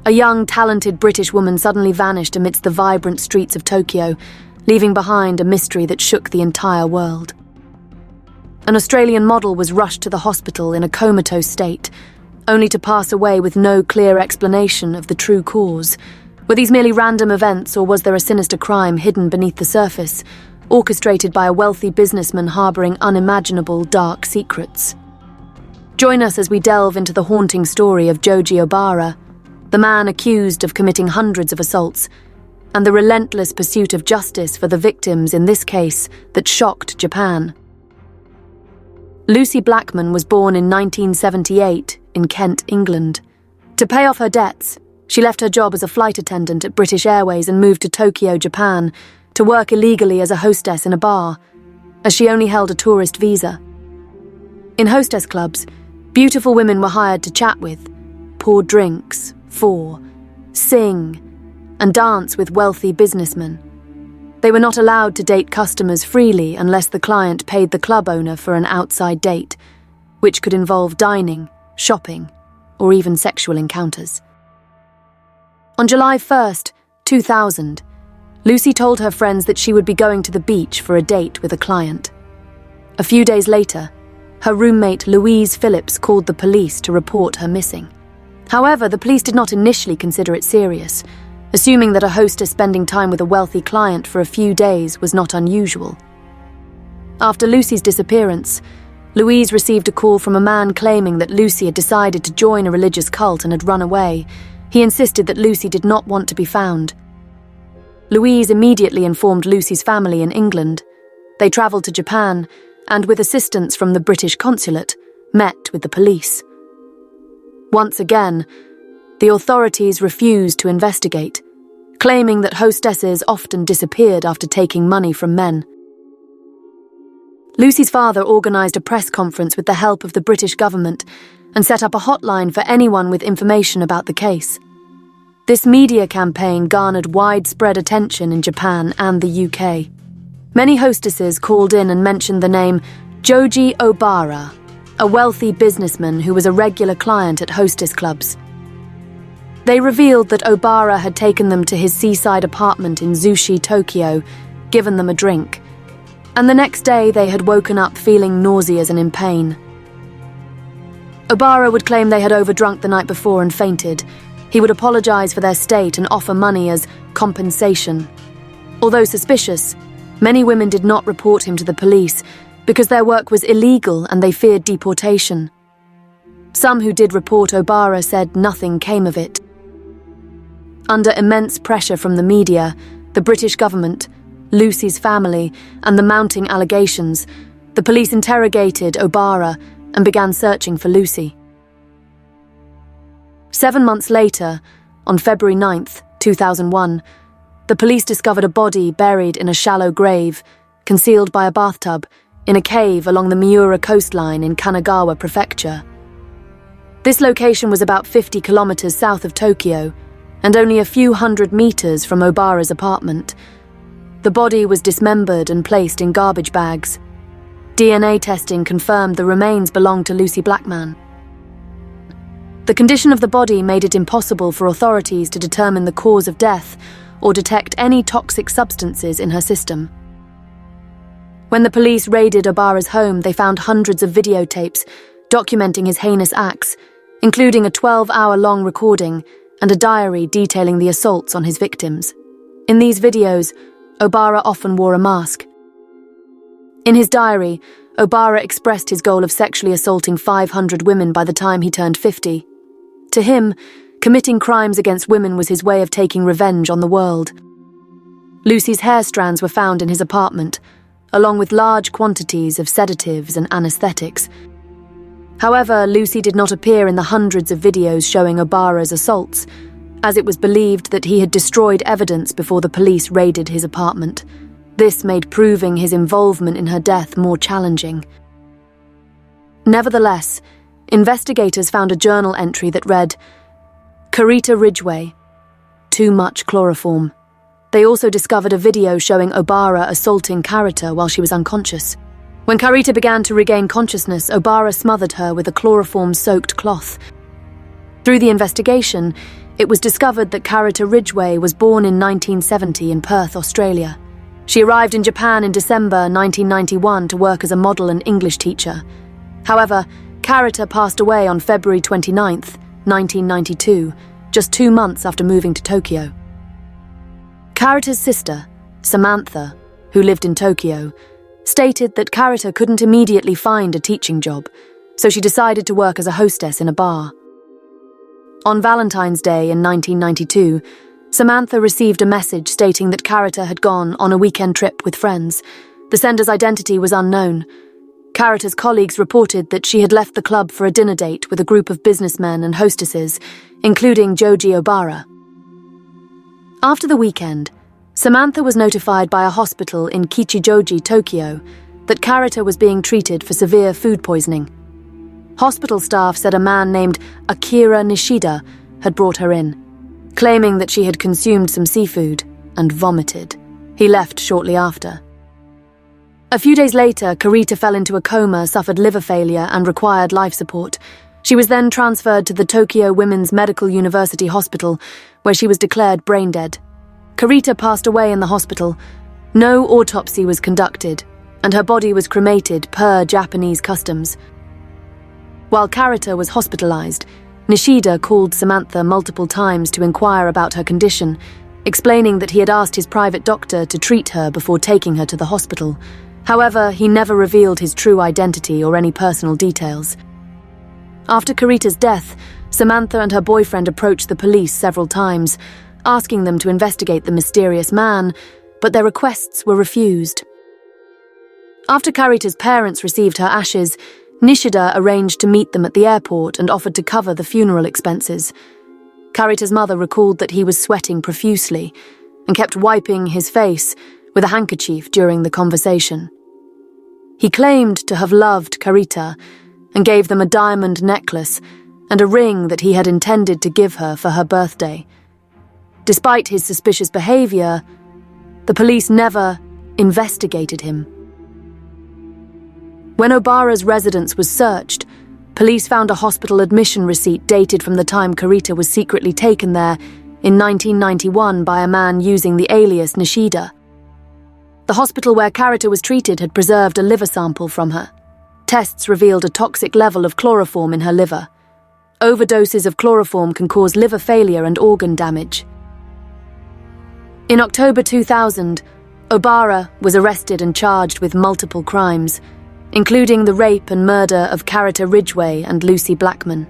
A young, talented British woman suddenly vanished amidst the vibrant streets of Tokyo, leaving behind a mystery that shook the entire world. An Australian model was rushed to the hospital in a comatose state, only to pass away with no clear explanation of the true cause. Were these merely random events, or was there a sinister crime hidden beneath the surface, orchestrated by a wealthy businessman harbouring unimaginable dark secrets? Join us as we delve into the haunting story of Joji Obara, the man accused of committing hundreds of assaults, and the relentless pursuit of justice for the victims in this case that shocked Japan. Lucy Blackman was born in 1978 in Kent, England. To pay off her debts, she left her job as a flight attendant at British Airways and moved to Tokyo, Japan, to work illegally as a hostess in a bar, as she only held a tourist visa. In hostess clubs, beautiful women were hired to chat with, pour drinks for, sing, and dance with wealthy businessmen. They were not allowed to date customers freely unless the client paid the club owner for an outside date, which could involve dining, shopping, or even sexual encounters. On July 1st, 2000, Lucy told her friends that she would be going to the beach for a date with a client. A few days later, her roommate Louise Phillips called the police to report her missing. However, the police did not initially consider it serious, assuming that a hostess spending time with a wealthy client for a few days was not unusual. After Lucy's disappearance, Louise received a call from a man claiming that Lucy had decided to join a religious cult and had run away. He insisted that Lucy did not want to be found. Louise immediately informed Lucy's family in England. They travelled to Japan and, with assistance from the British consulate, met with the police. Once again, the authorities refused to investigate, claiming that hostesses often disappeared after taking money from men. Lucy's father organised a press conference with the help of the British government and set up a hotline for anyone with information about the case. This media campaign garnered widespread attention in Japan and the UK. Many hostesses called in and mentioned the name Joji Obara, a wealthy businessman who was a regular client at hostess clubs. They revealed that Obara had taken them to his seaside apartment in Zushi, Tokyo, given them a drink, and the next day they had woken up feeling nauseous and in pain. Obara would claim they had overdrunk the night before and fainted. He would apologise for their state and offer money as compensation. Although suspicious, many women did not report him to the police because their work was illegal and they feared deportation. Some who did report Obara said nothing came of it. Under immense pressure from the media, the British government, Lucy's family, and the mounting allegations, the police interrogated Obara and began searching for Lucy. 7 months later, on February 9th, 2001, the police discovered a body buried in a shallow grave, concealed by a bathtub, in a cave along the Miura coastline in Kanagawa Prefecture. This location was about 50 kilometers south of Tokyo, and only a few hundred meters from Obara's apartment. The body was dismembered and placed in garbage bags. DNA testing confirmed the remains belonged to Lucy Blackman. The condition of the body made it impossible for authorities to determine the cause of death or detect any toxic substances in her system. When the police raided Obara's home, they found hundreds of videotapes documenting his heinous acts, including a 12-hour-long recording and a diary detailing the assaults on his victims. In these videos, Obara often wore a mask. In his diary, Obara expressed his goal of sexually assaulting 500 women by the time he turned 50. To him, committing crimes against women was his way of taking revenge on the world. Lucy's hair strands were found in his apartment, along with large quantities of sedatives and anesthetics. However, Lucy did not appear in the hundreds of videos showing Obara's assaults, as it was believed that he had destroyed evidence before the police raided his apartment. This made proving his involvement in her death more challenging. Nevertheless, investigators found a journal entry that read, "Carita Ridgway, too much chloroform." They also discovered a video showing Obara assaulting Carita while she was unconscious. When Carita began to regain consciousness, Obara smothered her with a chloroform-soaked cloth. Through the investigation, it was discovered that Carita Ridgway was born in 1970 in Perth, Australia. She arrived in Japan in December 1991 to work as a model and English teacher. However, Carita passed away on February 29, 1992, just 2 months after moving to Tokyo. Carita's sister, Samantha, who lived in Tokyo, stated that Carita couldn't immediately find a teaching job, so she decided to work as a hostess in a bar. On Valentine's Day in 1992, Samantha received a message stating that Carita had gone on a weekend trip with friends. The sender's identity was unknown. Carita's colleagues reported that she had left the club for a dinner date with a group of businessmen and hostesses, including Joji Obara. After the weekend, Samantha was notified by a hospital in Kichijoji, Tokyo, that Carita was being treated for severe food poisoning. Hospital staff said a man named Akira Nishida had brought her in, claiming that she had consumed some seafood and vomited. He left shortly after. A few days later, Carita fell into a coma, suffered liver failure, and required life support. She was then transferred to the Tokyo Women's Medical University Hospital, where she was declared brain dead. Carita passed away in the hospital. No autopsy was conducted, and her body was cremated per Japanese customs. While Carita was hospitalized, Nishida called Samantha multiple times to inquire about her condition, explaining that he had asked his private doctor to treat her before taking her to the hospital. However, he never revealed his true identity or any personal details. After Carita's death, Samantha and her boyfriend approached the police several times, asking them to investigate the mysterious man, but their requests were refused. After Carita's parents received her ashes, Nishida arranged to meet them at the airport and offered to cover the funeral expenses. Carita's mother recalled that he was sweating profusely and kept wiping his face with a handkerchief during the conversation. He claimed to have loved Carita and gave them a diamond necklace and a ring that he had intended to give her for her birthday. Despite his suspicious behavior, the police never investigated him. When Obara's residence was searched, police found a hospital admission receipt dated from the time Carita was secretly taken there in 1991 by a man using the alias Nishida. The hospital where Carita was treated had preserved a liver sample from her. Tests revealed a toxic level of chloroform in her liver. Overdoses of chloroform can cause liver failure and organ damage. In October 2000, Obara was arrested and charged with multiple crimes, including the rape and murder of Carita Ridgway and Lucy Blackman.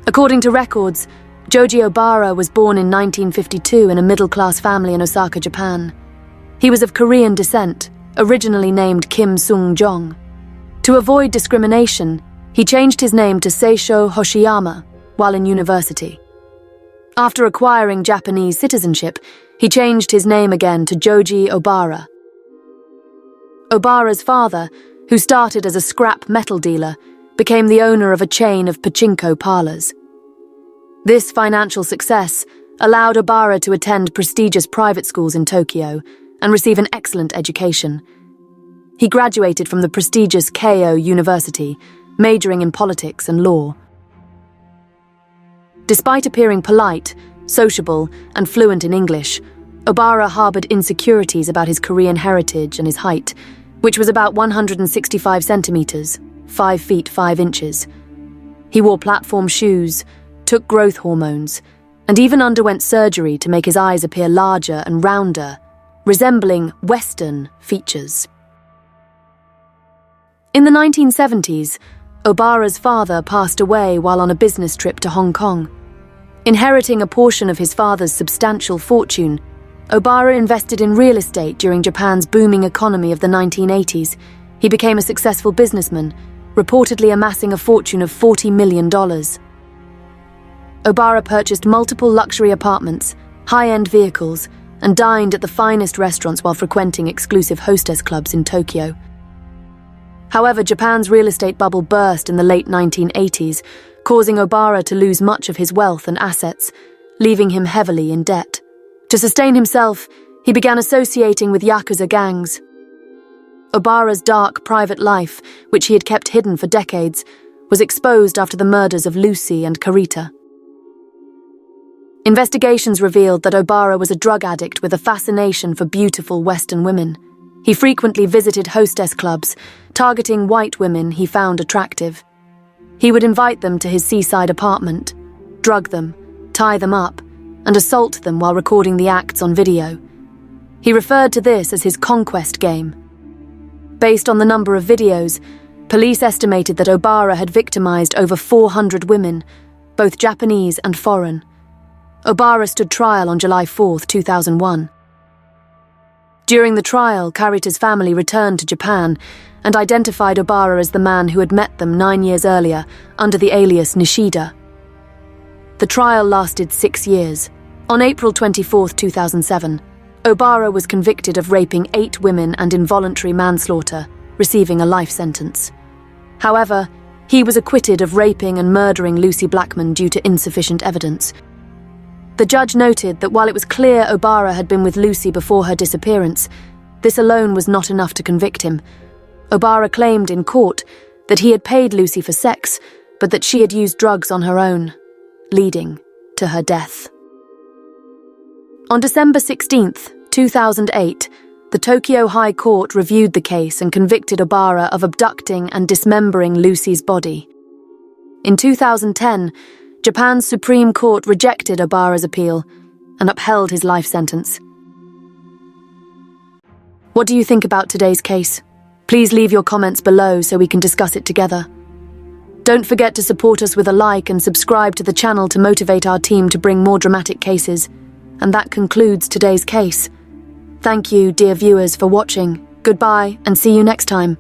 According to records, Joji Obara was born in 1952 in a middle-class family in Osaka, Japan. He was of Korean descent, originally named Kim Sung-jong. To avoid discrimination, he changed his name to Seisho Hoshiyama while in university. After acquiring Japanese citizenship, he changed his name again to Joji Obara. Obara's father, who started as a scrap metal dealer, became the owner of a chain of pachinko parlors. This financial success allowed Obara to attend prestigious private schools in Tokyo and receive an excellent education. He graduated from the prestigious Keio University, majoring in politics and law. Despite appearing polite, sociable, and fluent in English, Obara harbored insecurities about his Korean heritage and his height, which was about 165 centimeters, 5 feet 5 inches. He wore platform shoes, took growth hormones, and even underwent surgery to make his eyes appear larger and rounder, resembling Western features. In the 1970s, Obara's father passed away while on a business trip to Hong Kong. Inheriting a portion of his father's substantial fortune, Obara invested in real estate during Japan's booming economy of the 1980s. He became a successful businessman, reportedly amassing a fortune of $40 million. Obara purchased multiple luxury apartments, high-end vehicles, and dined at the finest restaurants while frequenting exclusive hostess clubs in Tokyo. However, Japan's real estate bubble burst in the late 1980s, causing Obara to lose much of his wealth and assets, leaving him heavily in debt. To sustain himself, he began associating with Yakuza gangs. Obara's dark private life, which he had kept hidden for decades, was exposed after the murders of Lucy and Carita. Investigations revealed that Obara was a drug addict with a fascination for beautiful Western women. He frequently visited hostess clubs, targeting white women he found attractive. He would invite them to his seaside apartment, drug them, tie them up, and assault them while recording the acts on video. He referred to this as his conquest game. Based on the number of videos, police estimated that Obara had victimized over 400 women, both Japanese and foreign. Obara stood trial on July 4, 2001. During the trial, Karita's family returned to Japan and identified Obara as the man who had met them 9 years earlier under the alias Nishida. The trial lasted 6 years. On April 24, 2007, Obara was convicted of raping 8 women and involuntary manslaughter, receiving a life sentence. However, he was acquitted of raping and murdering Lucy Blackman due to insufficient evidence. The judge noted that while it was clear Obara had been with Lucy before her disappearance, this alone was not enough to convict him. Obara claimed in court that he had paid Lucy for sex, but that she had used drugs on her own, leading to her death. On December 16, 2008, the Tokyo High Court reviewed the case and convicted Obara of abducting and dismembering Lucy's body. In 2010, Japan's Supreme Court rejected Obara's appeal and upheld his life sentence. What do you think about today's case? Please leave your comments below so we can discuss it together. Don't forget to support us with a like and subscribe to the channel to motivate our team to bring more dramatic cases. And that concludes today's case. Thank you, dear viewers, for watching. Goodbye, and see you next time.